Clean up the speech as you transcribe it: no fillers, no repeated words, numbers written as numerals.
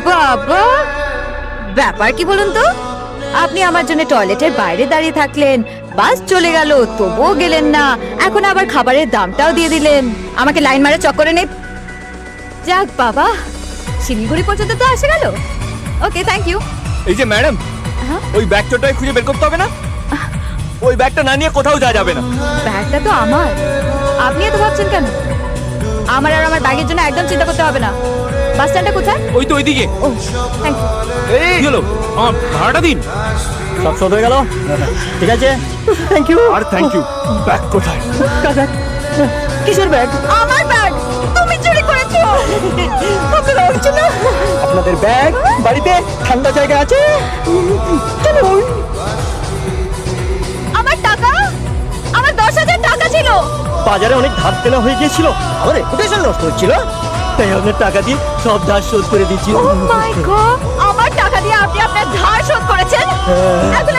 বাবা, ব্যাপার কি বলুন তো? আপনি আমার জন্য টয়লেটের বাইরে দাঁড়িয়ে থাকলেন, বাস চলে গেল তবুও গেলেন না, এখন আবার খাবারের দামটাও দিয়ে দিলেন। আমাকে লাইন মারা চক্করে নেই। যাক বাবা, শিলিগুড়ি পর্যন্ত তো আসে গেল। ওকে, থ্যাংক ইউ। এই যে ম্যাডাম, ওই ব্যাগ চোরটাকে খুঁজে বের করতে হবে না? ওই ব্যাগটা না নিয়ে কোথাও যাওয়া যাবে না। ব্যাগটা তো আমার, আপনি এত ভাবছেন কেন? আমার আর আমার ব্যাগের জন্য একদম চিন্তা করতে হবে না। বাস স্ট্যান্ডটা কোথায়? ওই তো ওইদিকে। ও, থ্যাংক ইউ। এই হলো, আমার ভাড়াটা দিন। সব শোধ হয়ে গেল, ঠিক আছে, থ্যাংক ইউ। আর থ্যাংক ইউ। ব্যাগ কোথায়? কিসের ব্যাগ? আমার ব্যাগ তুমি চুরি করেছো। আপনারা হচ্ছে না, আপনাদের ব্যাগ বাড়িতে ঠান্ডা জায়গা আছে, চলুন। আমার টাকা, আমার 10,000 টাকা ছিল। বাজারে অনেক ধার দেনা হয়ে গিয়েছিল, আমার রেপুটেশন নষ্ট হচ্ছিল, তাই আপনার টাকা দিয়ে সব ধার শোধ করে দিচ্ছি। ও মাই গড, আমার টাকা দিয়ে আপনি আপনার ধার শোধ করেছেন। এখন